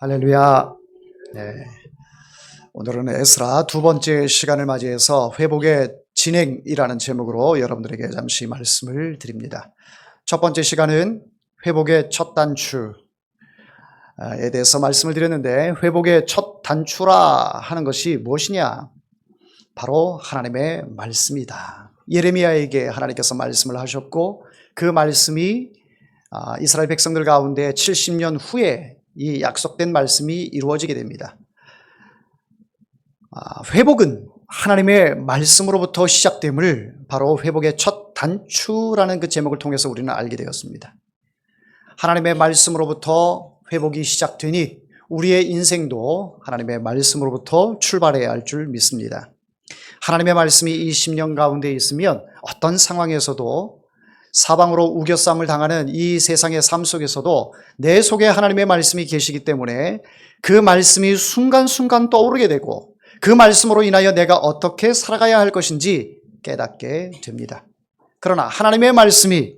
할렐루야. 네. 오늘은 에스라 두 번째 시간을 맞이해서 회복의 진행이라는 제목으로 여러분들에게 잠시 말씀을 드립니다. 첫 번째 시간은 회복의 첫 단추에 대해서 말씀을 드렸는데, 회복의 첫 단추라 하는 것이 무엇이냐? 바로 하나님의 말씀이다. 예레미야에게 하나님께서 말씀을 하셨고, 그 말씀이 이스라엘 백성들 가운데 70년 후에 이 약속된 말씀이 이루어지게 됩니다. 회복은 하나님의 말씀으로부터 시작됨을 바로 회복의 첫 단추라는 그 제목을 통해서 우리는 알게 되었습니다. 하나님의 말씀으로부터 회복이 시작되니 우리의 인생도 하나님의 말씀으로부터 출발해야 할 줄 믿습니다. 하나님의 말씀이 이 심령 가운데 있으면 어떤 상황에서도, 사방으로 우겨싸움을 당하는 이 세상의 삶 속에서도 내 속에 하나님의 말씀이 계시기 때문에 그 말씀이 순간순간 떠오르게 되고, 그 말씀으로 인하여 내가 어떻게 살아가야 할 것인지 깨닫게 됩니다. 그러나 하나님의 말씀이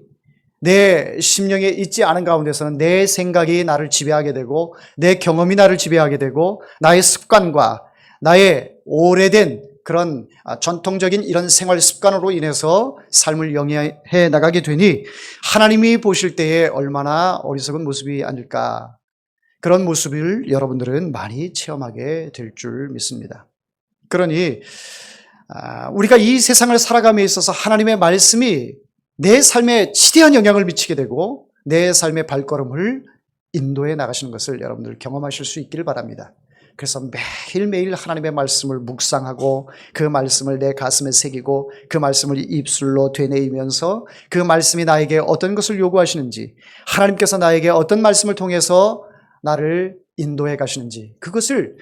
내 심령에 있지 않은 가운데서는 내 생각이 나를 지배하게 되고, 내 경험이 나를 지배하게 되고, 나의 습관과 나의 오래된 그런 전통적인 이런 생활 습관으로 인해서 삶을 영위해 나가게 되니 하나님이 보실 때에 얼마나 어리석은 모습이 아닐까, 그런 모습을 여러분들은 많이 체험하게 될 줄 믿습니다. 그러니 우리가 이 세상을 살아감에 있어서 하나님의 말씀이 내 삶에 지대한 영향을 미치게 되고 내 삶의 발걸음을 인도해 나가시는 것을 여러분들 경험하실 수 있기를 바랍니다. 그래서 매일매일 하나님의 말씀을 묵상하고 그 말씀을 내 가슴에 새기고 그 말씀을 입술로 되뇌이면서 그 말씀이 나에게 어떤 것을 요구하시는지, 하나님께서 나에게 어떤 말씀을 통해서 나를 인도해 가시는지, 그것을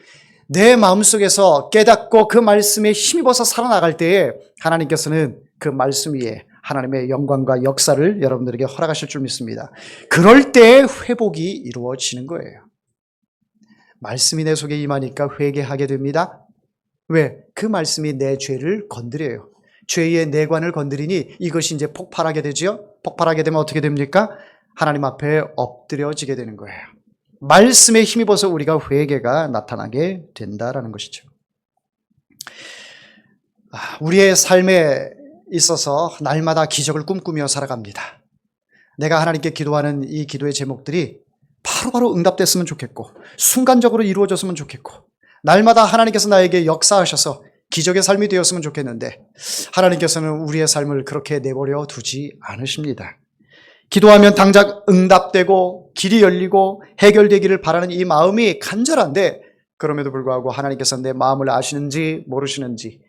내 마음속에서 깨닫고 그 말씀에 힘입어서 살아나갈 때에 하나님께서는 그 말씀 위에 하나님의 영광과 역사를 여러분들에게 허락하실 줄 믿습니다. 그럴 때 회복이 이루어지는 거예요. 말씀이 내 속에 임하니까 회개하게 됩니다. 왜? 그 말씀이 내 죄를 건드려요. 죄의 내관을 건드리니 이것이 이제 폭발하게 되죠. 폭발하게 되면 어떻게 됩니까? 하나님 앞에 엎드려지게 되는 거예요. 말씀에 힘입어서 우리가 회개가 나타나게 된다라는 것이죠. 우리의 삶에 있어서 날마다 기적을 꿈꾸며 살아갑니다. 내가 하나님께 기도하는 이 기도의 제목들이 바로바로 응답됐으면 좋겠고, 순간적으로 이루어졌으면 좋겠고, 날마다 하나님께서 나에게 역사하셔서 기적의 삶이 되었으면 좋겠는데 하나님께서는 우리의 삶을 그렇게 내버려 두지 않으십니다. 기도하면 당장 응답되고 길이 열리고 해결되기를 바라는 이 마음이 간절한데, 그럼에도 불구하고 하나님께서 내 마음을 아시는지 모르시는지,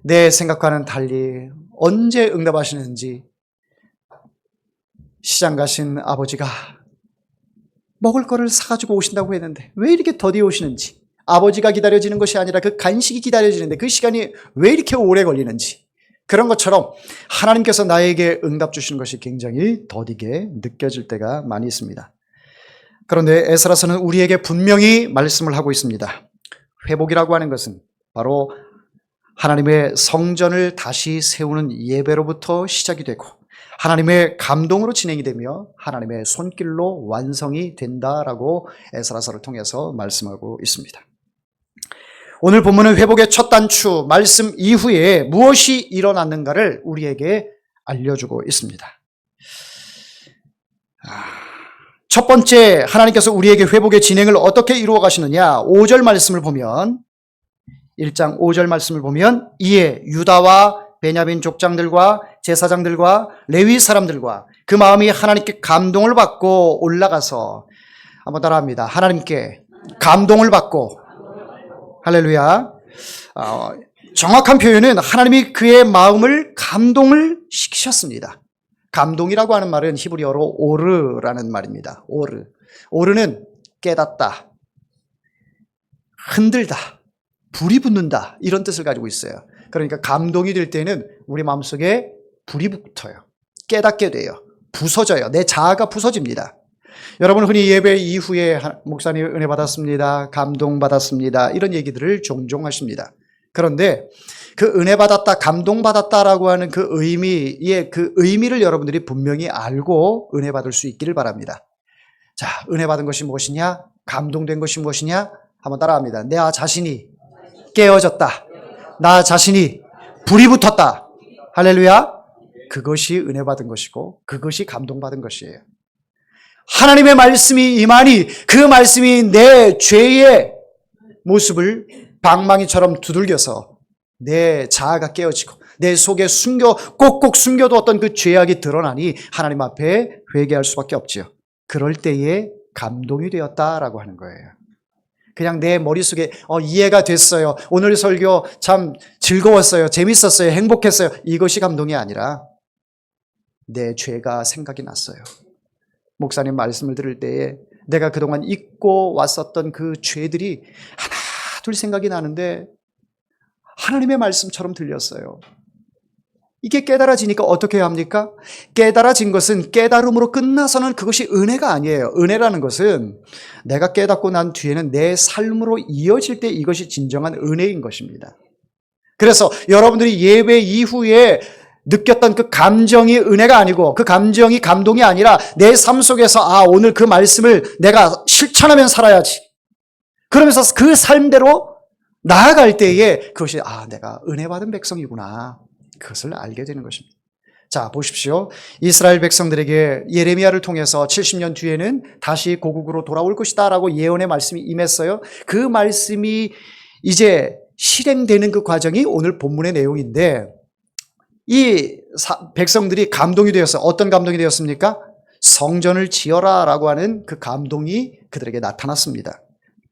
내 생각과는 달리 언제 응답하시는지, 시장 가신 아버지가 먹을 거를 사가지고 오신다고 했는데 왜 이렇게 더디 오시는지, 아버지가 기다려지는 것이 아니라 그 간식이 기다려지는데 그 시간이 왜 이렇게 오래 걸리는지, 그런 것처럼 하나님께서 나에게 응답 주시는 것이 굉장히 더디게 느껴질 때가 많이 있습니다. 그런데 에스라서는 우리에게 분명히 말씀을 하고 있습니다. 회복이라고 하는 것은 바로 하나님의 성전을 다시 세우는 예배로부터 시작이 되고 하나님의 감동으로 진행이 되며 하나님의 손길로 완성이 된다라고 에스라서를 통해서 말씀하고 있습니다. 오늘 본문은 회복의 첫 단추, 말씀 이후에 무엇이 일어났는가를 우리에게 알려주고 있습니다. 첫 번째, 하나님께서 우리에게 회복의 진행을 어떻게 이루어 가시느냐, 5절 말씀을 보면, 1장 5절 말씀을 보면, 이에 유다와 베냐민 족장들과 제사장들과 레위 사람들과 그 마음이 하나님께 감동을 받고 올라가서, 한번 따라합니다. 하나님께 감동을 받고, 할렐루야. 정확한 표현은 하나님이 그의 마음을 감동을 시키셨습니다. 감동이라고 하는 말은 히브리어로 오르라는 말입니다. 오르. 오르는 깨닫다, 흔들다, 불이 붙는다, 이런 뜻을 가지고 있어요. 그러니까 감동이 될 때는 우리 마음속에 불이 붙어요. 깨닫게 돼요. 부서져요. 내 자아가 부서집니다. 여러분 흔히 예배 이후에 목사님 은혜 받았습니다, 감동 받았습니다, 이런 얘기들을 종종 하십니다. 그런데 그 은혜 받았다, 감동 받았다라고 하는 그 의미를 여러분들이 분명히 알고 은혜 받을 수 있기를 바랍니다. 자, 은혜 받은 것이 무엇이냐? 감동된 것이 무엇이냐? 한번 따라합니다. 내 자신이 깨어졌다. 나 자신이 불이 붙었다. 할렐루야. 그것이 은혜 받은 것이고 그것이 감동받은 것이에요. 하나님의 말씀이 임하니 그 말씀이 내 죄의 모습을 방망이처럼 두들겨서 내 자아가 깨어지고 내 속에 꼭꼭 숨겨두었던 그 죄악이 드러나니 하나님 앞에 회개할 수밖에 없지요. 그럴 때에 감동이 되었다라고 하는 거예요. 그냥 내 머릿속에 이해가 됐어요. 오늘 설교 참 즐거웠어요. 재밌었어요. 행복했어요. 이것이 감동이 아니라 내 죄가 생각이 났어요. 목사님 말씀을 들을 때에 내가 그동안 잊고 왔었던 그 죄들이 하나 둘 생각이 나는데 하나님의 말씀처럼 들렸어요. 이게 깨달아지니까 어떻게 해야 합니까? 깨달아진 것은 깨달음으로 끝나서는 그것이 은혜가 아니에요. 은혜라는 것은 내가 깨닫고 난 뒤에는 내 삶으로 이어질 때 이것이 진정한 은혜인 것입니다. 그래서 여러분들이 예배 이후에 느꼈던 그 감정이 은혜가 아니고 그 감정이 감동이 아니라 내 삶 속에서 오늘 그 말씀을 내가 실천하면 살아야지. 그러면서 그 삶대로 나아갈 때에 그것이 내가 은혜 받은 백성이구나. 그것을 알게 되는 것입니다. 자, 보십시오. 이스라엘 백성들에게 예레미야를 통해서 70년 뒤에는 다시 고국으로 돌아올 것이다 라고 예언의 말씀이 임했어요. 그 말씀이 이제 실행되는 그 과정이 오늘 본문의 내용인데 이 백성들이 감동이 되었어요. 어떤 감동이 되었습니까? 성전을 지어라 라고 하는 그 감동이 그들에게 나타났습니다.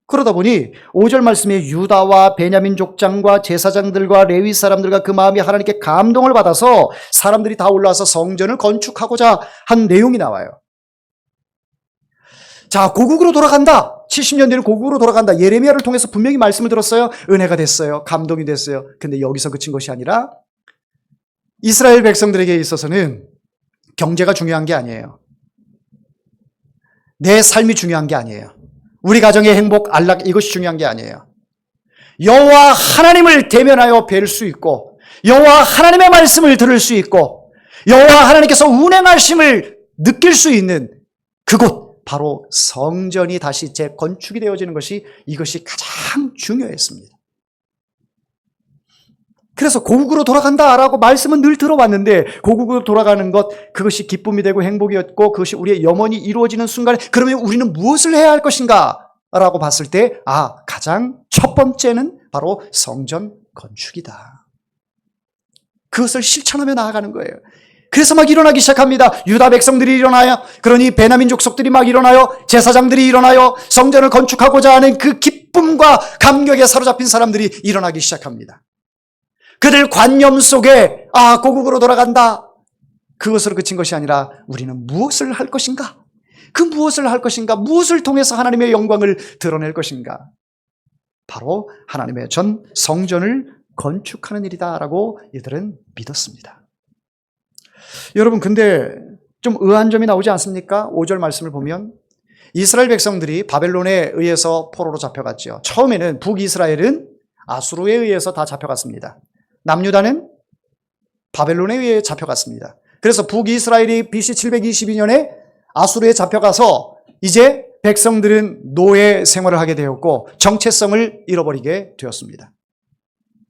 그러다 보니 5절 말씀에 유다와 베냐민 족장과 제사장들과 레위 사람들과 그 마음이 하나님께 감동을 받아서 사람들이 다 올라와서 성전을 건축하고자 한 내용이 나와요. 자, 고국으로 돌아간다. 70년 뒤는 고국으로 돌아간다. 예레미야를 통해서 분명히 말씀을 들었어요. 은혜가 됐어요. 감동이 됐어요. 근데 여기서 그친 것이 아니라 이스라엘 백성들에게 있어서는 경제가 중요한 게 아니에요. 내 삶이 중요한 게 아니에요. 우리 가정의 행복, 안락 이것이 중요한 게 아니에요. 여호와 하나님을 대면하여 뵐 수 있고 여호와 하나님의 말씀을 들을 수 있고 여호와 하나님께서 운행하심을 느낄 수 있는 그곳 바로 성전이 다시 재건축이 되어지는 것이 이것이 가장 중요했습니다. 그래서 고국으로 돌아간다라고 말씀은 늘 들어왔는데 고국으로 돌아가는 것 그것이 기쁨이 되고 행복이었고 그것이 우리의 염원이 이루어지는 순간에 그러면 우리는 무엇을 해야 할 것인가? 라고 봤을 때 가장 첫 번째는 바로 성전 건축이다. 그것을 실천하며 나아가는 거예요. 그래서 막 일어나기 시작합니다. 유다 백성들이 일어나요. 그러니 베냐민 족속들이 막 일어나요. 제사장들이 일어나요. 성전을 건축하고자 하는 그 기쁨과 감격에 사로잡힌 사람들이 일어나기 시작합니다. 그들 관념 속에 고국으로 돌아간다. 그것으로 그친 것이 아니라 우리는 무엇을 할 것인가? 그 무엇을 할 것인가? 무엇을 통해서 하나님의 영광을 드러낼 것인가? 바로 하나님의 전 성전을 건축하는 일이다라고 이들은 믿었습니다. 여러분 근데 좀 의아한 점이 나오지 않습니까? 5절 말씀을 보면 이스라엘 백성들이 바벨론에 의해서 포로로 잡혀갔죠. 처음에는 북이스라엘은 아수르에 의해서 다 잡혀갔습니다. 남유다는 바벨론에 의해 잡혀갔습니다. 그래서 북이스라엘이 BC 722년에 아수르에 잡혀가서 이제 백성들은 노예 생활을 하게 되었고 정체성을 잃어버리게 되었습니다.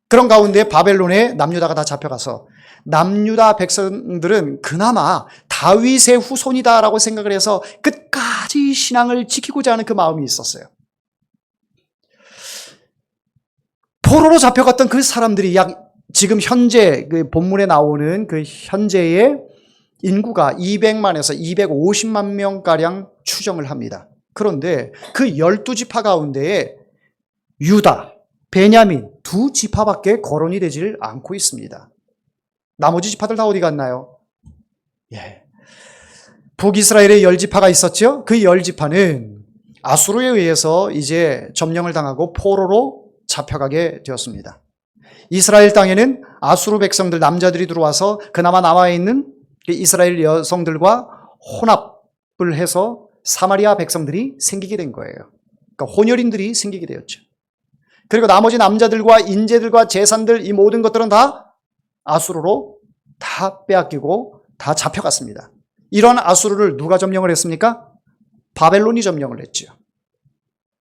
그런 가운데 바벨론에 남유다가 다 잡혀가서 남유다 백성들은 그나마 다윗의 후손이다라고 생각을 해서 끝까지 신앙을 지키고자 하는 그 마음이 있었어요. 포로로 잡혀갔던 그 사람들이 지금 현재 그 본문에 나오는 그 현재의 인구가 200만에서 250만 명가량 추정을 합니다. 그런데 그 12지파 가운데에 유다, 베냐민 두 지파밖에 거론이 되지를 않고 있습니다. 나머지 지파들 다 어디 갔나요? 북이스라엘에 10지파가 있었죠. 그 10지파는 아수르에 의해서 이제 점령을 당하고 포로로 잡혀가게 되었습니다. 이스라엘 땅에는 아수르 백성들 남자들이 들어와서 그나마 남아있는 이스라엘 여성들과 혼합을 해서 사마리아 백성들이 생기게 된 거예요. 그러니까 혼혈인들이 생기게 되었죠. 그리고 나머지 남자들과 인재들과 재산들 이 모든 것들은 다 아수르로 다 빼앗기고 다 잡혀갔습니다. 이런 아수르를 누가 점령을 했습니까? 바벨론이 점령을 했죠.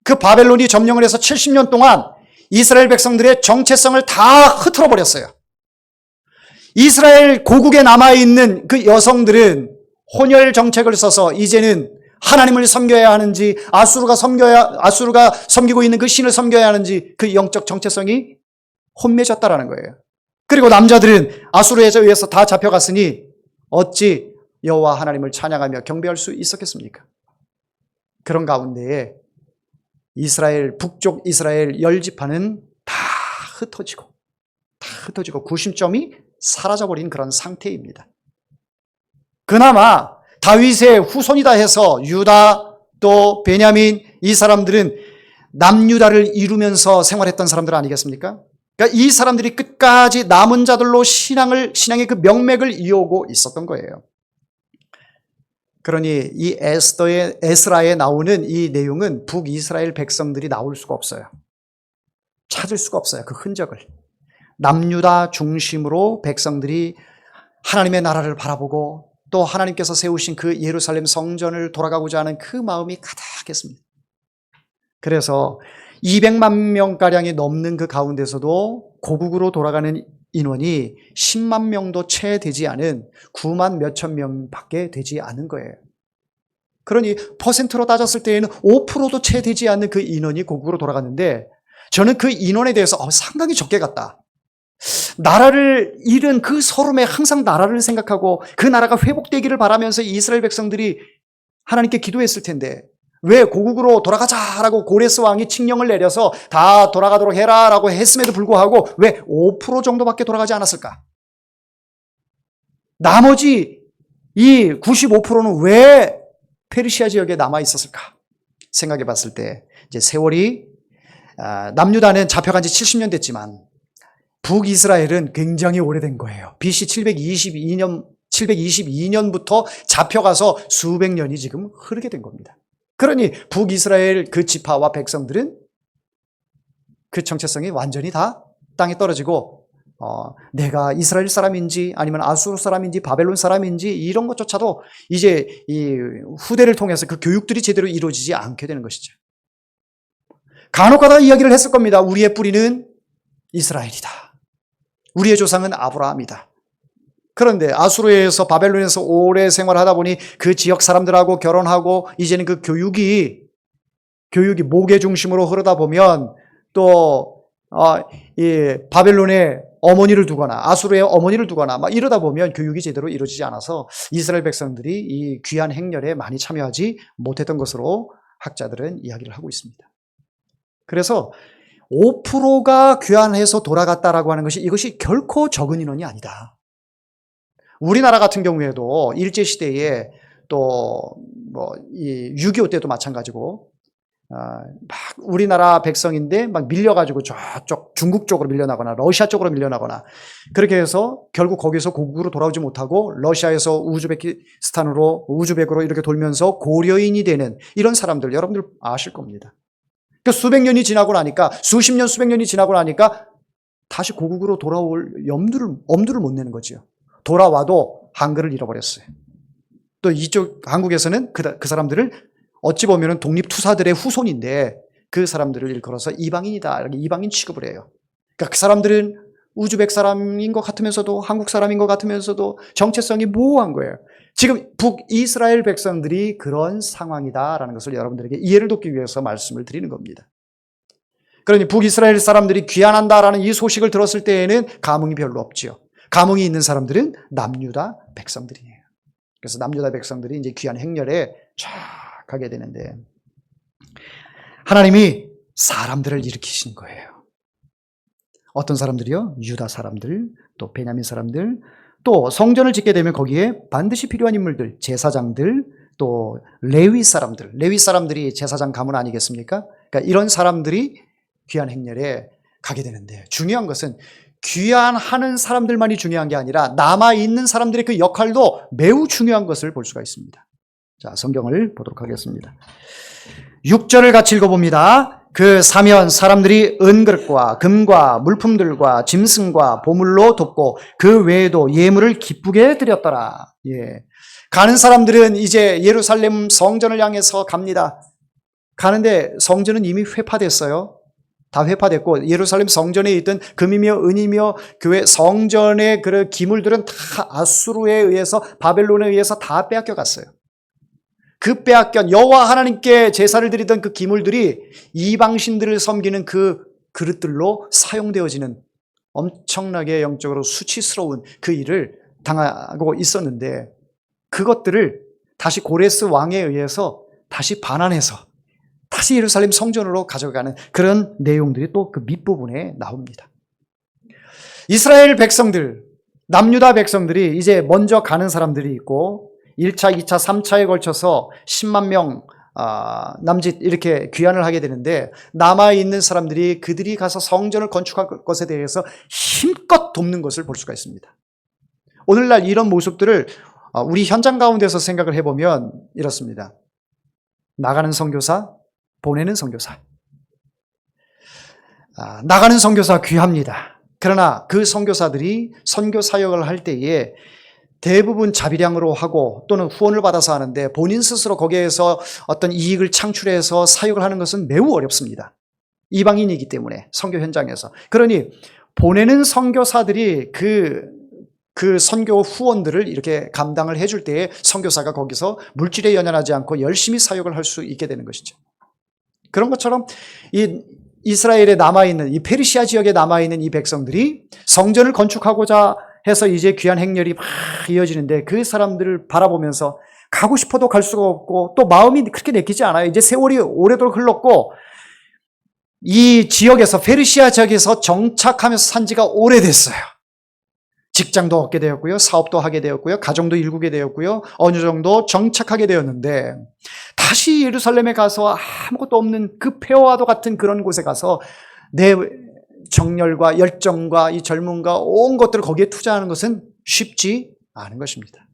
그 바벨론이 점령을 해서 70년 동안 이스라엘 백성들의 정체성을 다 흐트러 버렸어요. 이스라엘 고국에 남아있는 그 여성들은 혼혈 정책을 써서 이제는 하나님을 섬겨야 하는지 아수르가 섬기고 있는 그 신을 섬겨야 하는지 그 영적 정체성이 혼매졌다라는 거예요. 그리고 남자들은 아수르에 의해서 다 잡혀갔으니 어찌 여호와 하나님을 찬양하며 경배할 수 있었겠습니까? 그런 가운데에 이스라엘 북쪽 이스라엘 10지파는 다 흩어지고 구심점이 사라져버린 그런 상태입니다. 그나마 다윗의 후손이다 해서 유다 또 베냐민 이 사람들은 남유다를 이루면서 생활했던 사람들 아니겠습니까? 그러니까 이 사람들이 끝까지 남은 자들로 신앙의 그 명맥을 이어오고 있었던 거예요. 그러니 이 에스라에 나오는 이 내용은 북이스라엘 백성들이 나올 수가 없어요. 찾을 수가 없어요. 그 흔적을. 남유다 중심으로 백성들이 하나님의 나라를 바라보고 또 하나님께서 세우신 그 예루살렘 성전을 돌아가고자 하는 그 마음이 가득했습니다. 그래서 200만 명가량이 넘는 그 가운데서도 고국으로 돌아가는 인원이 10만 명도 채 되지 않은 9만 몇천 명밖에 되지 않은 거예요. 그러니 퍼센트로 따졌을 때에는 5%도 채 되지 않는 그 인원이 고국으로 돌아갔는데 저는 그 인원에 대해서 상당히 적게 갔다. 나라를 잃은 그 서름에 항상 나라를 생각하고 그 나라가 회복되기를 바라면서 이스라엘 백성들이 하나님께 기도했을 텐데 왜 고국으로 돌아가자라고 고레스 왕이 칙령을 내려서 다 돌아가도록 해라라고 했음에도 불구하고 왜 5% 정도밖에 돌아가지 않았을까? 나머지 이 95%는 왜 페르시아 지역에 남아 있었을까? 생각해 봤을 때 이제 세월이 남유다는 잡혀간 지 70년 됐지만 북이스라엘은 굉장히 오래된 거예요. BC 722년부터 잡혀가서 수백 년이 지금 흐르게 된 겁니다. 그러니 북이스라엘 그 지파와 백성들은 그 정체성이 완전히 다 땅에 떨어지고 내가 이스라엘 사람인지 아니면 아수르 사람인지 바벨론 사람인지 이런 것조차도 이제 이 후대를 통해서 그 교육들이 제대로 이루어지지 않게 되는 것이죠. 간혹가다 이야기를 했을 겁니다. 우리의 뿌리는 이스라엘이다. 우리의 조상은 아브라함이다. 그런데 아수르에서 바벨론에서 오래 생활하다 보니 그 지역 사람들하고 결혼하고 이제는 그 교육이 목의 중심으로 흐르다 보면 또 이 바벨론의 어머니를 두거나 아수르의 어머니를 두거나 막 이러다 보면 교육이 제대로 이루어지지 않아서 이스라엘 백성들이 이 귀한 행렬에 많이 참여하지 못했던 것으로 학자들은 이야기를 하고 있습니다. 그래서 5%가 귀환해서 돌아갔다라고 하는 것이 이것이 결코 적은 인원이 아니다. 우리나라 같은 경우에도 일제시대에 또 이 6.25 때도 마찬가지고 막 우리나라 백성인데 막 밀려가지고 저쪽 중국 쪽으로 밀려나거나 러시아 쪽으로 밀려나거나 그렇게 해서 결국 거기서 고국으로 돌아오지 못하고 러시아에서 우즈벡으로 이렇게 돌면서 고려인이 되는 이런 사람들 여러분들 아실 겁니다. 그러니까 수백 년이 지나고 나니까 수십 년 수백 년이 지나고 나니까 다시 고국으로 돌아올 엄두를 못 내는 거죠. 돌아와도 한글을 잃어버렸어요. 또 이쪽 한국에서는 그 사람들을 어찌 보면 독립투사들의 후손인데 그 사람들을 일컬어서 이방인이다 이렇게 이방인 취급을 해요. 그러니까 그 사람들은 우즈벡 사람인 것 같으면서도 한국 사람인 것 같으면서도 정체성이 모호한 거예요. 지금 북이스라엘 백성들이 그런 상황이다라는 것을 여러분들에게 이해를 돕기 위해서 말씀을 드리는 겁니다. 그러니 북이스라엘 사람들이 귀환한다라는 이 소식을 들었을 때에는 감흥이 별로 없지요. 감흥이 있는 사람들은 남유다 백성들이에요. 그래서 남유다 백성들이 이제 귀한 행렬에 쫙 가게 되는데 하나님이 사람들을 일으키신 거예요. 어떤 사람들이요? 유다 사람들, 또 베냐민 사람들, 또 성전을 짓게 되면 거기에 반드시 필요한 인물들, 제사장들, 또 레위 사람들이 제사장 가문 아니겠습니까? 그러니까 이런 사람들이 귀한 행렬에 가게 되는데 중요한 것은 귀환하는 사람들만이 중요한 게 아니라 남아있는 사람들의 그 역할도 매우 중요한 것을 볼 수가 있습니다. 자, 성경을 보도록 하겠습니다. 6절을 같이 읽어봅니다. 그 사면 사람들이 은그릇과 금과 물품들과 짐승과 보물로 돕고 그 외에도 예물을 기쁘게 드렸더라. 예. 가는 사람들은 이제 예루살렘 성전을 향해서 갑니다. 가는데 성전은 이미 회파됐어요. 다 회파됐고 예루살렘 성전에 있던 금이며 은이며 교회 성전의 그 기물들은 다 아수르에 의해서 바벨론에 의해서 다 빼앗겨 갔어요. 그 빼앗겨 여호와 하나님께 제사를 드리던 그 기물들이 이방신들을 섬기는 그 그릇들로 사용되어지는 엄청나게 영적으로 수치스러운 그 일을 당하고 있었는데 그것들을 다시 고레스 왕에 의해서 다시 반환해서 다시 예루살렘 성전으로 가져가는 그런 내용들이 또 그 밑부분에 나옵니다. 이스라엘 백성들, 남유다 백성들이 이제 먼저 가는 사람들이 있고 1차, 2차, 3차에 걸쳐서 10만 명 남짓 이렇게 귀환을 하게 되는데 남아있는 사람들이 그들이 가서 성전을 건축할 것에 대해서 힘껏 돕는 것을 볼 수가 있습니다. 오늘날 이런 모습들을 우리 현장 가운데서 생각을 해보면 이렇습니다. 나가는 선교사, 보내는 선교사. 나가는 선교사 귀합니다. 그러나 그 선교사들이 선교 사역을 할 때에 대부분 자비량으로 하고 또는 후원을 받아서 하는데 본인 스스로 거기에서 어떤 이익을 창출해서 사역을 하는 것은 매우 어렵습니다. 이방인이기 때문에 선교 현장에서. 그러니 보내는 선교사들이 그 선교 후원들을 이렇게 감당을 해줄 때에 선교사가 거기서 물질에 연연하지 않고 열심히 사역을 할 수 있게 되는 것이죠. 그런 것처럼 이 이스라엘에 남아있는 이 페르시아 지역에 남아있는 이 백성들이 성전을 건축하고자 해서 이제 귀한 행렬이 막 이어지는데 그 사람들을 바라보면서 가고 싶어도 갈 수가 없고 또 마음이 그렇게 내키지 않아요. 이제 세월이 오래도록 흘렀고 이 지역에서 페르시아 지역에서 정착하면서 산 지가 오래됐어요. 직장도 얻게 되었고요. 사업도 하게 되었고요. 가정도 일구게 되었고요. 어느 정도 정착하게 되었는데 다시 예루살렘에 가서 아무것도 없는 그 폐허와도 같은 그런 곳에 가서 내 정열과 열정과 이 젊음과 온 것들을 거기에 투자하는 것은 쉽지 않은 것입니다.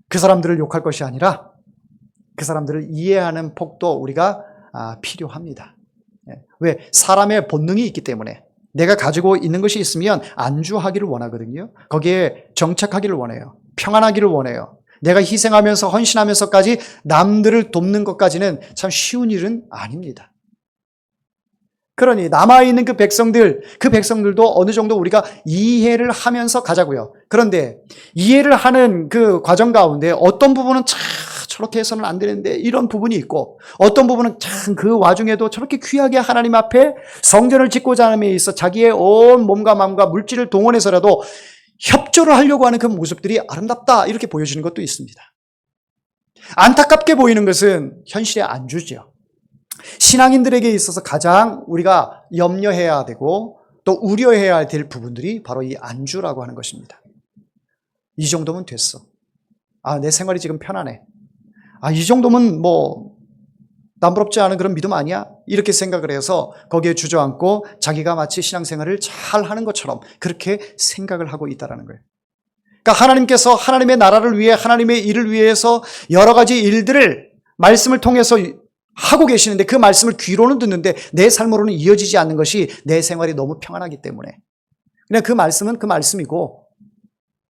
그 사람들을 욕할 것이 아니라 그 사람들을 이해하는 폭도 우리가 필요합니다. 왜? 사람의 본능이 있기 때문에 내가 가지고 있는 것이 있으면 안주하기를 원하거든요. 거기에 정착하기를 원해요. 평안하기를 원해요. 내가 희생하면서 헌신하면서까지 남들을 돕는 것까지는 참 쉬운 일은 아닙니다. 그러니 남아있는 그 백성들도 어느 정도 우리가 이해를 하면서 가자고요. 그런데 이해를 하는 그 과정 가운데 어떤 부분은 참 저렇게 해서는 안 되는데 이런 부분이 있고 어떤 부분은 참 그 와중에도 저렇게 귀하게 하나님 앞에 성전을 짓고자 함에 있어 자기의 온 몸과 마음과 물질을 동원해서라도 협조를 하려고 하는 그 모습들이 아름답다 이렇게 보여지는 것도 있습니다. 안타깝게 보이는 것은 현실의 안주죠. 신앙인들에게 있어서 가장 우리가 염려해야 되고 또 우려해야 될 부분들이 바로 이 안주라고 하는 것입니다. 이 정도면 됐어. 내 생활이 지금 편안해. 이 정도면 뭐 남부럽지 않은 그런 믿음 아니야? 이렇게 생각을 해서 거기에 주저앉고 자기가 마치 신앙생활을 잘 하는 것처럼 그렇게 생각을 하고 있다는 거예요. 그러니까 하나님께서 하나님의 나라를 위해 하나님의 일을 위해서 여러 가지 일들을 말씀을 통해서 하고 계시는데 그 말씀을 귀로는 듣는데 내 삶으로는 이어지지 않는 것이 내 생활이 너무 평안하기 때문에 그냥 그 말씀은 그 말씀이고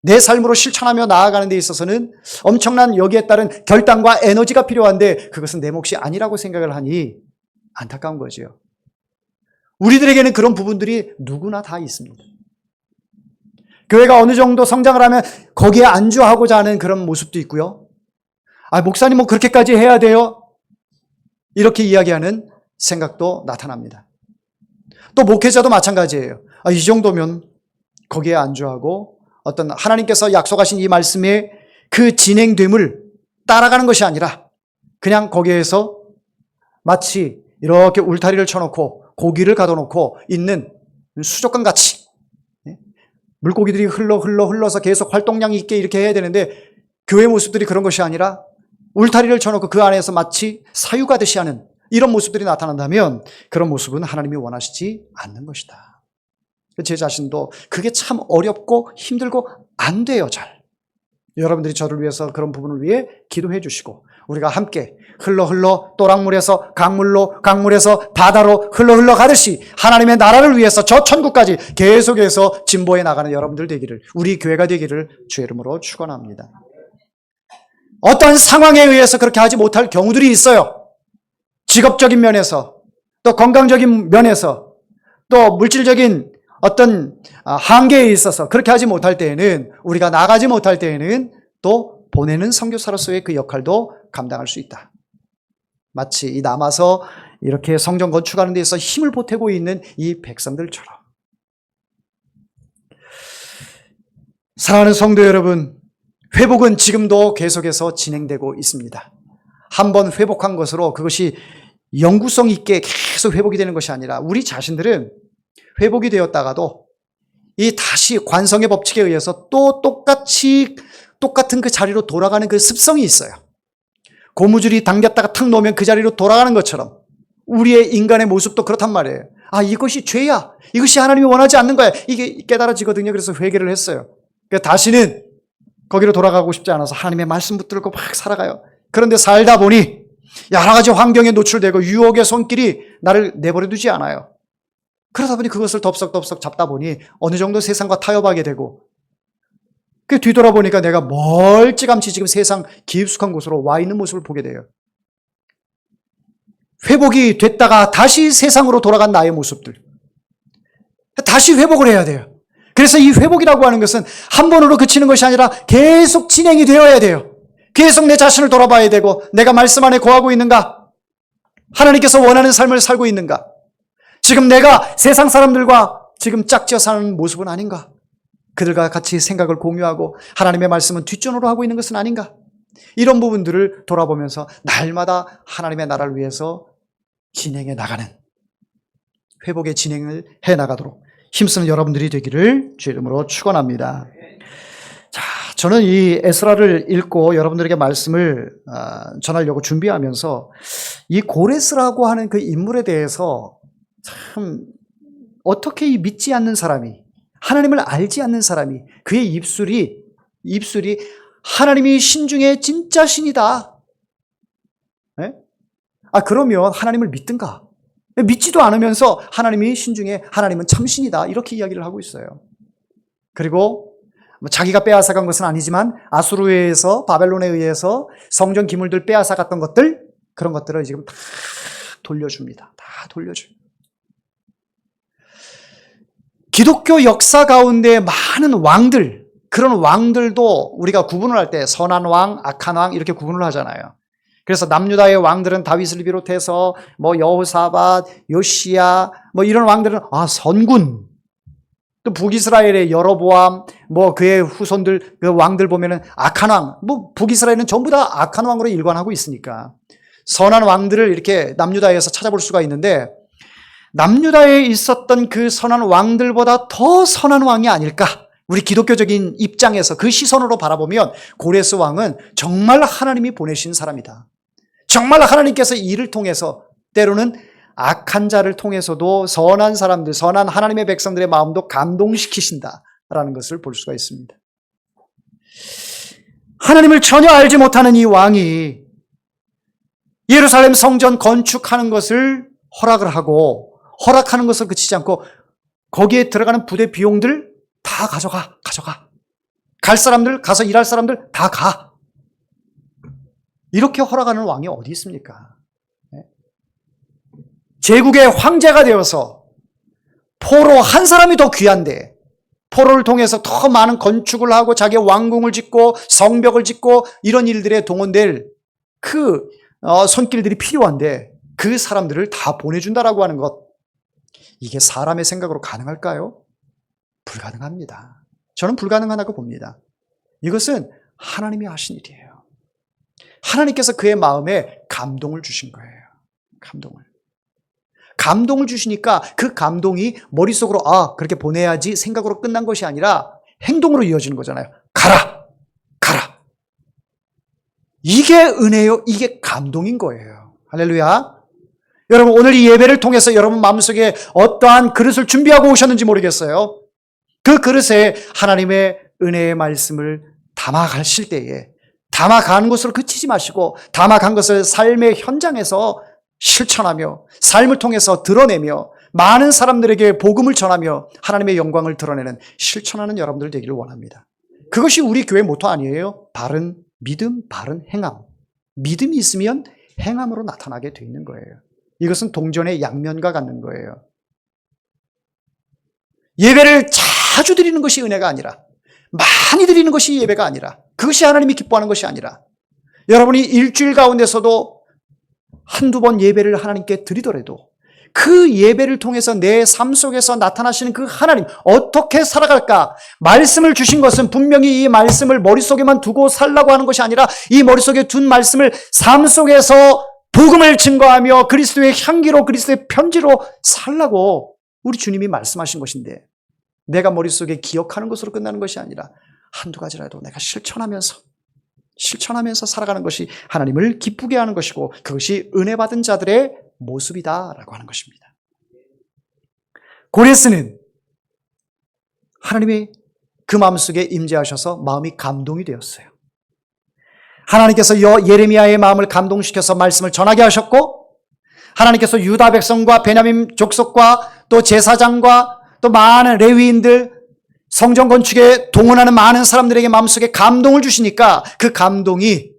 내 삶으로 실천하며 나아가는 데 있어서는 엄청난 여기에 따른 결단과 에너지가 필요한데 그것은 내 몫이 아니라고 생각을 하니 안타까운 거죠. 우리들에게는 그런 부분들이 누구나 다 있습니다. 교회가 어느 정도 성장을 하면 거기에 안주하고자 하는 그런 모습도 있고요. 목사님 뭐 그렇게까지 해야 돼요? 이렇게 이야기하는 생각도 나타납니다. 또 목회자도 마찬가지예요. 이 정도면 거기에 안주하고 어떤 하나님께서 약속하신 이 말씀의 그 진행됨을 따라가는 것이 아니라 그냥 거기에서 마치 이렇게 울타리를 쳐놓고 고기를 가둬놓고 있는 수족관 같이 물고기들이 흘러서 계속 활동량이 있게 이렇게 해야 되는데 교회 모습들이 그런 것이 아니라 울타리를 쳐놓고 그 안에서 마치 사유가듯이 하는 이런 모습들이 나타난다면 그런 모습은 하나님이 원하시지 않는 것이다. 제 자신도 그게 참 어렵고 힘들고 안 돼요, 잘. 여러분들이 저를 위해서 그런 부분을 위해 기도해 주시고 우리가 함께 흘러 또랑물에서 강물에서 바다로 흘러 가듯이 하나님의 나라를 위해서 저 천국까지 계속해서 진보해 나가는 여러분들 되기를 우리 교회가 되기를 주의 이름으로 축원합니다. 어떤 상황에 의해서 그렇게 하지 못할 경우들이 있어요. 직업적인 면에서, 또 건강적인 면에서, 또 물질적인 어떤 한계에 있어서 그렇게 하지 못할 때에는, 우리가 나가지 못할 때에는 또 보내는 선교사로서의 그 역할도 감당할 수 있다. 마치 이 남아서 이렇게 성전 건축하는 데 있어서 힘을 보태고 있는 이 백성들처럼. 사랑하는 성도 여러분, 회복은 지금도 계속해서 진행되고 있습니다. 한번 회복한 것으로 그것이 영구성 있게 계속 회복이 되는 것이 아니라, 우리 자신들은 회복이 되었다가도 이 다시 관성의 법칙에 의해서 또 똑같은 그 자리로 돌아가는 그 습성이 있어요. 고무줄이 당겼다가 탁 놓으면 그 자리로 돌아가는 것처럼 우리의 인간의 모습도 그렇단 말이에요. 아, 이것이 죄야. 이것이 하나님이 원하지 않는 거야. 이게 깨달아지거든요. 그래서 회개를 했어요. 그러니까 다시는 거기로 돌아가고 싶지 않아서 하나님의 말씀 붙들고 막 살아가요. 그런데 살다 보니 여러 가지 환경에 노출되고 유혹의 손길이 나를 내버려 두지 않아요. 그러다 보니 그것을 덥석덥석 잡다 보니 어느 정도 세상과 타협하게 되고, 그 뒤돌아보니까 내가 멀찌감치 지금 세상 깊숙한 곳으로 와 있는 모습을 보게 돼요. 회복이 됐다가 다시 세상으로 돌아간 나의 모습들. 다시 회복을 해야 돼요. 그래서 이 회복이라고 하는 것은 한 번으로 그치는 것이 아니라 계속 진행이 되어야 돼요. 계속 내 자신을 돌아봐야 되고, 내가 말씀 안에 거하고 있는가? 하나님께서 원하는 삶을 살고 있는가? 지금 내가 세상 사람들과 지금 짝지어 사는 모습은 아닌가? 그들과 같이 생각을 공유하고 하나님의 말씀은 뒷전으로 하고 있는 것은 아닌가? 이런 부분들을 돌아보면서 날마다 하나님의 나라를 위해서 진행해 나가는, 회복의 진행을 해 나가도록 힘쓰는 여러분들이 되기를 주 이름으로 축원합니다. 자, 저는 이 에스라를 읽고 여러분들에게 말씀을 전하려고 준비하면서 이 고레스라고 하는 그 인물에 대해서 참 어떻게 이 믿지 않는 사람이, 하나님을 알지 않는 사람이, 그의 입술이 하나님이 신 중에 진짜 신이다. 네? 그러면 하나님을 믿든가. 믿지도 않으면서 하나님이 신 중에 하나님은 참신이다, 이렇게 이야기를 하고 있어요. 그리고 자기가 빼앗아간 것은 아니지만 아수르에 의해서, 바벨론에 의해서 성전 기물들 빼앗아갔던 것들, 그런 것들을 지금 다 돌려줍니다. 다 돌려줘요. 기독교 역사 가운데 많은 왕들, 그런 왕들도 우리가 구분을 할 때 선한 왕, 악한 왕 이렇게 구분을 하잖아요. 그래서 남유다의 왕들은 다윗을 비롯해서 여호사밧, 요시야 이런 왕들은 선군. 또 북이스라엘의 여로보암, 그의 후손들, 그 왕들 보면은 악한 왕, 북이스라엘은 전부 다 악한 왕으로 일관하고 있으니까 선한 왕들을 이렇게 남유다에서 찾아볼 수가 있는데, 남유다에 있었던 그 선한 왕들보다 더 선한 왕이 아닐까? 우리 기독교적인 입장에서 그 시선으로 바라보면 고레스 왕은 정말 하나님이 보내신 사람이다. 정말 하나님께서 이를 통해서, 때로는 악한 자를 통해서도 선한 사람들, 선한 하나님의 백성들의 마음도 감동시키신다라는 것을 볼 수가 있습니다. 하나님을 전혀 알지 못하는 이 왕이 예루살렘 성전 건축하는 것을 허락하는 것을 그치지 않고 거기에 들어가는 부대 비용들 다 가져가. 갈 사람들, 가서 일할 사람들 다 가. 이렇게 허락하는 왕이 어디 있습니까? 제국의 황제가 되어서 포로 한 사람이 더 귀한데, 포로를 통해서 더 많은 건축을 하고 자기의 왕궁을 짓고 성벽을 짓고 이런 일들에 동원될 그 손길들이 필요한데, 그 사람들을 다 보내준다라고 하는 것, 이게 사람의 생각으로 가능할까요? 불가능합니다. 저는 불가능하다고 봅니다. 이것은 하나님이 하신 일이에요. 하나님께서 그의 마음에 감동을 주신 거예요. 감동을 주시니까 그 감동이 머릿속으로 그렇게 보내야지 생각으로 끝난 것이 아니라 행동으로 이어지는 거잖아요. 가라. 이게 은혜요. 이게 감동인 거예요. 할렐루야. 여러분, 오늘 이 예배를 통해서 여러분 마음속에 어떠한 그릇을 준비하고 오셨는지 모르겠어요. 그 그릇에 하나님의 은혜의 말씀을 담아가실 때에, 담아가는 것으로 그치지 마시고 담아간 것을 삶의 현장에서 실천하며 삶을 통해서 드러내며 많은 사람들에게 복음을 전하며 하나님의 영광을 드러내는, 실천하는 여러분들 되기를 원합니다. 그것이 우리 교회 모토 아니에요? 바른 믿음, 바른 행함. 믿음이 있으면 행함으로 나타나게 돼 있는 거예요. 이것은 동전의 양면과 같는 거예요. 예배를 자주 드리는 것이 은혜가 아니라, 많이 드리는 것이 예배가 아니라, 그것이 하나님이 기뻐하는 것이 아니라, 여러분이 일주일 가운데서도 한두 번 예배를 하나님께 드리더라도 그 예배를 통해서 내 삶 속에서 나타나시는 그 하나님, 어떻게 살아갈까? 말씀을 주신 것은 분명히 이 말씀을 머릿속에만 두고 살라고 하는 것이 아니라 이 머릿속에 둔 말씀을 삶 속에서 복음을 증거하며 그리스도의 향기로, 그리스도의 편지로 살라고 우리 주님이 말씀하신 것인데, 내가 머릿속에 기억하는 것으로 끝나는 것이 아니라 한두 가지라도 내가 실천하면서 살아가는 것이 하나님을 기쁘게 하는 것이고, 그것이 은혜 받은 자들의 모습이다라고 하는 것입니다. 고레스는 하나님이 그 마음속에 임재하셔서 마음이 감동이 되었어요. 하나님께서 예레미야의 마음을 감동시켜서 말씀을 전하게 하셨고, 하나님께서 유다 백성과 베냐민 족속과 또 제사장과 또 많은 레위인들, 성전 건축에 동원하는 많은 사람들에게 마음속에 감동을 주시니까 그 감동이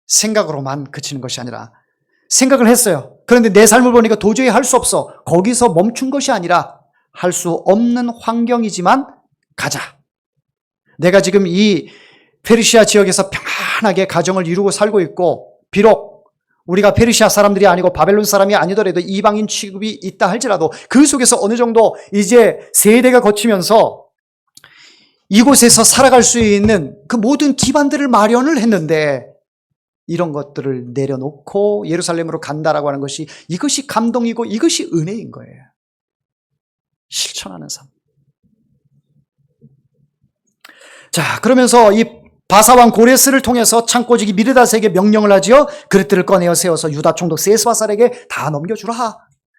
생각으로만 그치는 것이 아니라, 생각을 했어요. 그런데 내 삶을 보니까 도저히 할 수 없어. 거기서 멈춘 것이 아니라 할 수 없는 환경이지만 가자. 내가 지금 이 페르시아 지역에서 평안하게 가정을 이루고 살고 있고, 비록 우리가 페르시아 사람들이 아니고 바벨론 사람이 아니더라도 이방인 취급이 있다 할지라도 그 속에서 어느 정도 이제 세대가 거치면서 이곳에서 살아갈 수 있는 그 모든 기반들을 마련을 했는데, 이런 것들을 내려놓고 예루살렘으로 간다라고 하는 것이, 이것이 감동이고 이것이 은혜인 거예요. 실천하는 삶. 자, 그러면서 이 바사왕 고레스를 통해서 창고지기 미르닷에게 명령을 하지요. 그릇들을 꺼내어 세워서 유다 총독 세스바살에게 다 넘겨주라.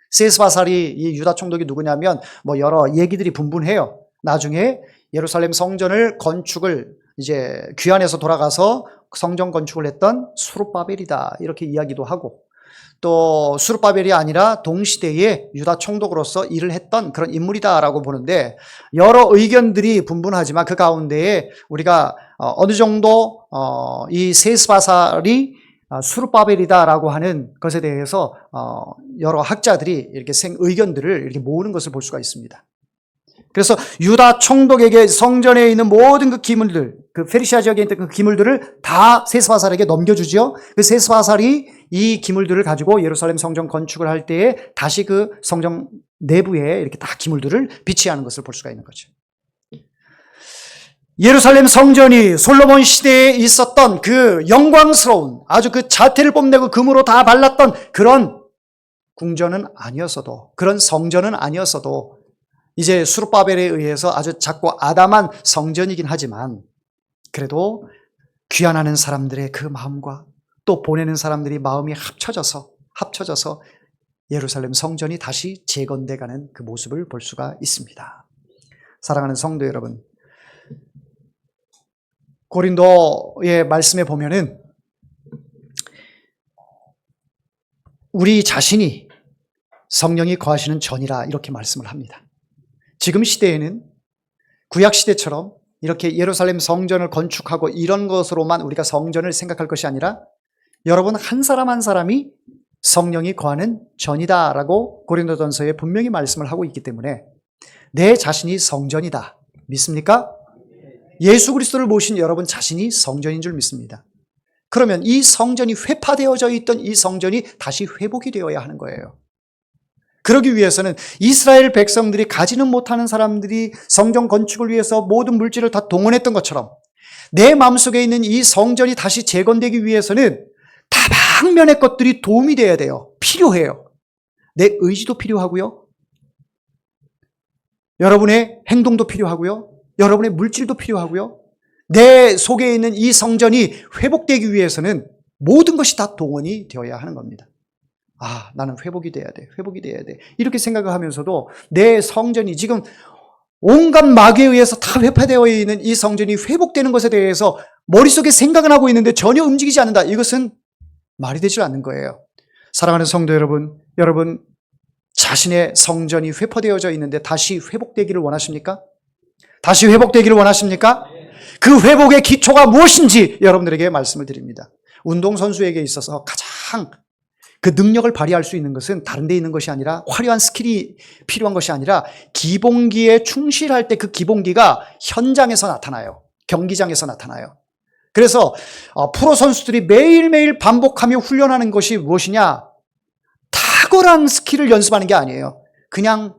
세스바살이, 이 유다 총독이 누구냐면 여러 얘기들이 분분해요. 나중에 예루살렘 성전을 건축을 이제 귀환해서 돌아가서 성전 건축을 했던 수룹바벨이다, 이렇게 이야기도 하고, 또 수룹바벨이 아니라 동시대에 유다 총독으로서 일을 했던 그런 인물이다라고 보는데, 여러 의견들이 분분하지만 그 가운데에 우리가 어느 정도 이 세스바살이 수룹바벨이다라고 하는 것에 대해서 여러 학자들이 이렇게 의견들을 이렇게 모으는 것을 볼 수가 있습니다. 그래서 유다 총독에게 성전에 있는 모든 그 기물들, 그 페르시아 지역에 있는 그 기물들을 다 세스바살에게 넘겨주죠. 그 세스바살이 이 기물들을 가지고 예루살렘 성전 건축을 할 때에 다시 그 성전 내부에 이렇게 다 기물들을 비치하는 것을 볼 수가 있는 거죠. 예루살렘 성전이 솔로몬 시대에 있었던 그 영광스러운, 아주 그 자태를 뽐내고 금으로 다 발랐던 그런 궁전은 아니었어도, 그런 성전은 아니었어도, 이제 수룹바벨에 의해서 아주 작고 아담한 성전이긴 하지만, 그래도 귀환하는 사람들의 그 마음과 또 보내는 사람들이 마음이 합쳐져서 예루살렘 성전이 다시 재건돼가는 그 모습을 볼 수가 있습니다. 사랑하는 성도 여러분, 고린도의 말씀에 보면은 우리 자신이 성령이 거하시는 전이라 이렇게 말씀을 합니다. 지금 시대에는 구약 시대처럼 이렇게 예루살렘 성전을 건축하고 이런 것으로만 우리가 성전을 생각할 것이 아니라, 여러분 한 사람 한 사람이 성령이 거하는 전이다라고 고린도전서에 분명히 말씀을 하고 있기 때문에 내 자신이 성전이다. 믿습니까? 예수 그리스도를 모신 여러분 자신이 성전인 줄 믿습니다. 그러면 이 성전이 회파되어져 있던 이 성전이 다시 회복이 되어야 하는 거예요. 그러기 위해서는 이스라엘 백성들이 가지는 못하는 사람들이 성전 건축을 위해서 모든 물질을 다 동원했던 것처럼, 내 마음속에 있는 이 성전이 다시 재건되기 위해서는 다방면의 것들이 도움이 돼야 돼요. 필요해요. 내 의지도 필요하고요, 여러분의 행동도 필요하고요, 여러분의 물질도 필요하고요, 내 속에 있는 이 성전이 회복되기 위해서는 모든 것이 다 동원이 되어야 하는 겁니다. 아, 나는 회복이 돼야 돼. 이렇게 생각을 하면서도 내 성전이 지금 온갖 마귀에 의해서 다 회파되어 있는 이 성전이 회복되는 것에 대해서 머릿속에 생각은 하고 있는데 전혀 움직이지 않는다. 이것은 말이 되지 않는 거예요. 사랑하는 성도 여러분, 여러분 자신의 성전이 회파되어져 있는데 다시 회복되기를 원하십니까? 그 회복의 기초가 무엇인지 여러분들에게 말씀을 드립니다. 운동선수에게 있어서 가장 그 능력을 발휘할 수 있는 것은 다른 데 있는 것이 아니라 화려한 스킬이 필요한 것이 아니라 기본기에 충실할 때 그 기본기가 현장에서 나타나요. 경기장에서 나타나요. 그래서 프로 선수들이 매일매일 반복하며 훈련하는 것이 무엇이냐? 탁월한 스킬을 연습하는 게 아니에요. 그냥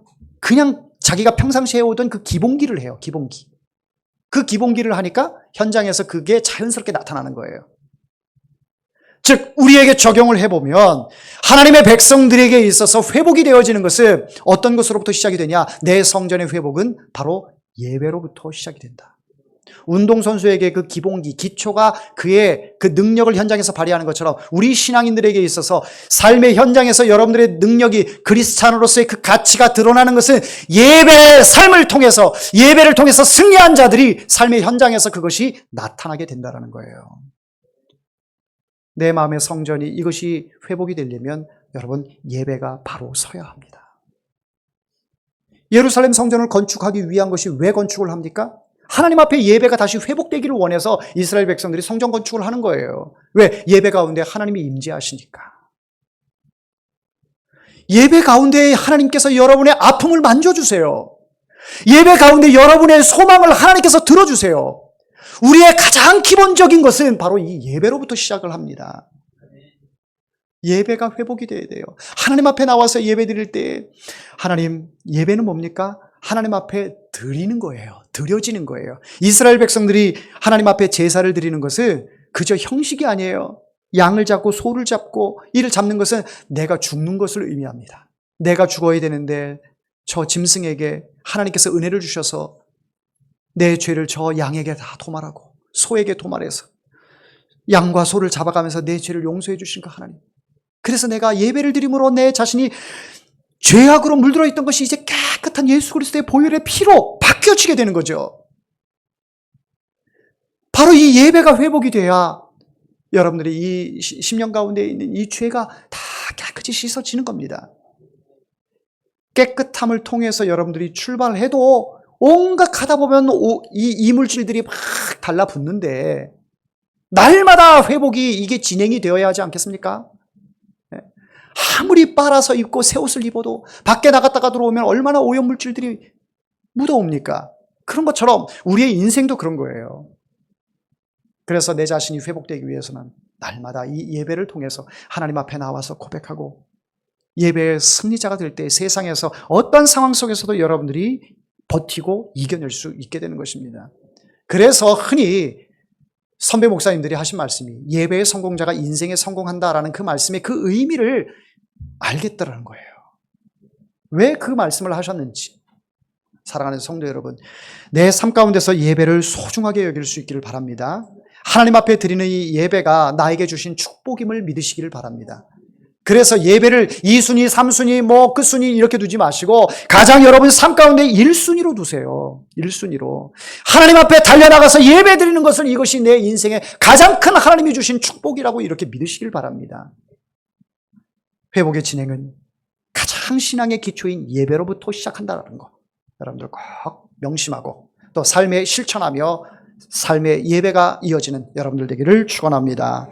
자기가 평상시에 해오던 그 기본기를 해요. 기본기. 그 기본기를 하니까 현장에서 그게 자연스럽게 나타나는 거예요. 즉 우리에게 적용을 해보면 하나님의 백성들에게 있어서 회복이 되어지는 것은 어떤 것으로부터 시작이 되냐? 내 성전의 회복은 바로 예배로부터 시작이 된다. 운동선수에게 그 기본기, 기초가 그의 그 능력을 현장에서 발휘하는 것처럼 우리 신앙인들에게 있어서 삶의 현장에서 여러분들의 능력이 그리스찬으로서의 그 가치가 드러나는 것은 예배의 삶을 통해서, 예배를 통해서 승리한 자들이 삶의 현장에서 그것이 나타나게 된다는 거예요. 내 마음의 성전이 이것이 회복이 되려면 여러분 예배가 바로 서야 합니다. 예루살렘 성전을 건축하기 위한 것이 왜 건축을 합니까? 하나님 앞에 예배가 다시 회복되기를 원해서 이스라엘 백성들이 성전 건축을 하는 거예요. 왜? 예배 가운데 하나님이 임재하시니까. 예배 가운데 하나님께서 여러분의 아픔을 만져주세요. 예배 가운데 여러분의 소망을 하나님께서 들어주세요. 우리의 가장 기본적인 것은 바로 이 예배로부터 시작을 합니다. 예배가 회복이 돼야 돼요. 하나님 앞에 나와서 예배 드릴 때 하나님, 예배는 뭡니까? 하나님 앞에 드리는 거예요. 드려지는 거예요. 이스라엘 백성들이 하나님 앞에 제사를 드리는 것은 그저 형식이 아니에요. 양을 잡고 소를 잡고 이를 잡는 것은 내가 죽는 것을 의미합니다. 내가 죽어야 되는데 저 짐승에게 하나님께서 은혜를 주셔서 내 죄를 저 양에게 다 도말하고 소에게 도말해서 양과 소를 잡아가면서 내 죄를 용서해 주신 그 하나님. 그래서 내가 예배를 드림으로 내 자신이 죄악으로 물들어 있던 것이 이제 깨끗한 예수 그리스도의 보혈의 피로 바뀌어지게 되는 거죠. 바로 이 예배가 회복이 돼야 여러분들이 이 10년 가운데 있는 이 죄가 다 깨끗이 씻어지는 겁니다. 깨끗함을 통해서 여러분들이 출발을 해도 온갖 가다 보면 이 이물질들이 막 달라붙는데 날마다 회복이 이게 진행이 되어야 하지 않겠습니까? 아무리 빨아서 입고 새 옷을 입어도 밖에 나갔다가 들어오면 얼마나 오염물질들이 묻어옵니까? 그런 것처럼 우리의 인생도 그런 거예요. 그래서 내 자신이 회복되기 위해서는 날마다 이 예배를 통해서 하나님 앞에 나와서 고백하고 예배의 승리자가 될 때 세상에서 어떤 상황 속에서도 여러분들이 버티고 이겨낼 수 있게 되는 것입니다. 그래서 흔히 선배 목사님들이 하신 말씀이 예배의 성공자가 인생에 성공한다라는 그 말씀의 그 의미를 알겠다라는 거예요. 왜 그 말씀을 하셨는지. 사랑하는 성도 여러분, 내 삶 가운데서 예배를 소중하게 여길 수 있기를 바랍니다. 하나님 앞에 드리는 이 예배가 나에게 주신 축복임을 믿으시기를 바랍니다. 그래서 예배를 2순위, 3순위, 뭐 끝순위 이렇게 두지 마시고 가장 여러분 삶 가운데 1순위로 두세요. 1순위로. 하나님 앞에 달려나가서 예배 드리는 것은 이것이 내 인생의 가장 큰 하나님이 주신 축복이라고 이렇게 믿으시길 바랍니다. 회복의 진행은 가장 신앙의 기초인 예배로부터 시작한다는 거. 여러분들 꼭 명심하고 또 삶에 실천하며 삶의 예배가 이어지는 여러분들 되기를 축원합니다.